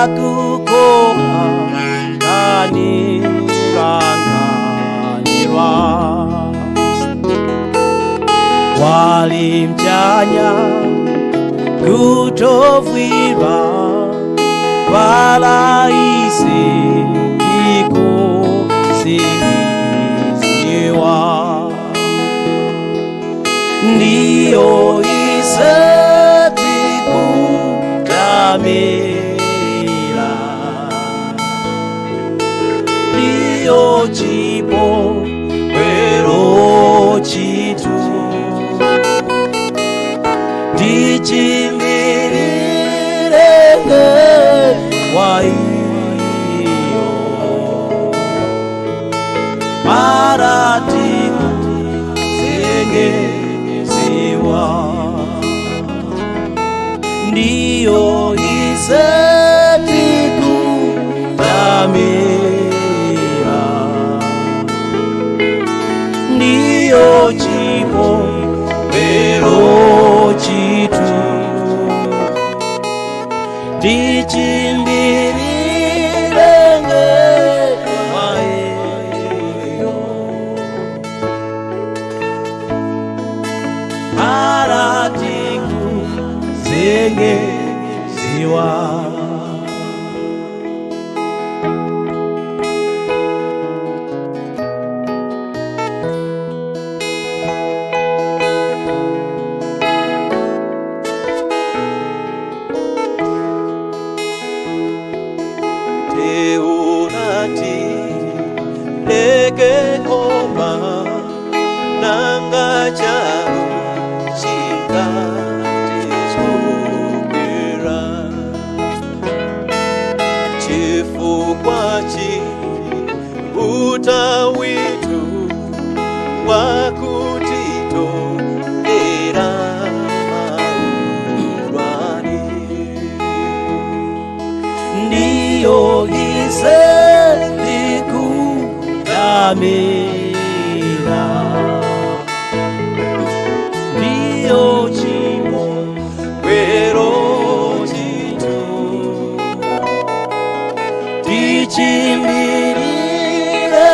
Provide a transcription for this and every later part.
kukokanirwa walimchanya kutovwirwa walaisi ikusingiziwa ndiyo isatikutamira ndiyo chipo wero chitu ndichimirire waiyo paratiku zengeziwa ndiyo isatikutamira ndiyo chipo wero chitu ndichimbirire waiyo paratiku zengeziwa Teurati leke koma nanga jauh cinta tezukira chifukwachi utawitu wakutito era maurwani ndiyo isatikutamira ndiyo chipo wero chitu ndichimbirire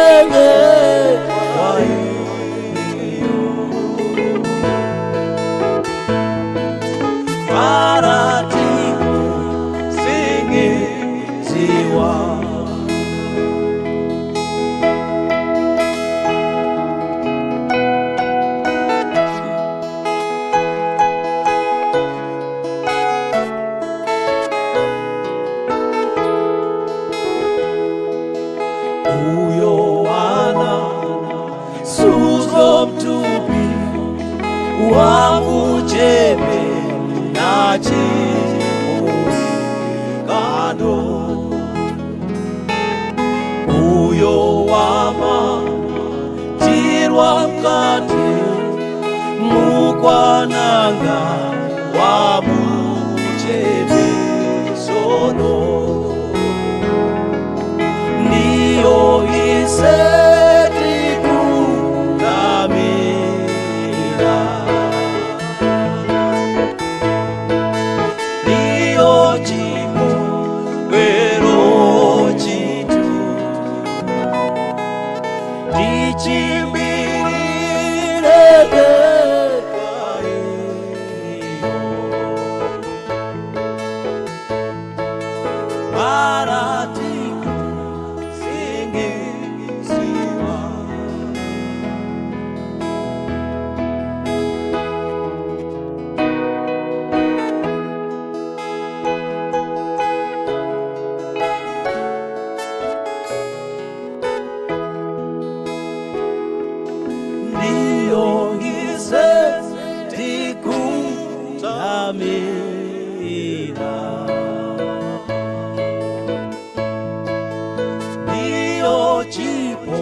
waiyo paratiku zengeziwa uyo wana suzomtupi wamuchebe nachimulikano uyo wama tirwa mkati mukwananga wamuchebe sono ndiyo isatikutamira ndiyo chipo wero chitu ndichimbirire paratiku zengeziwa ndiyo isatikutamira ndiyo chipo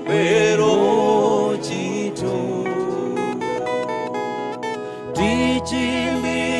wero chitu ndichimbirire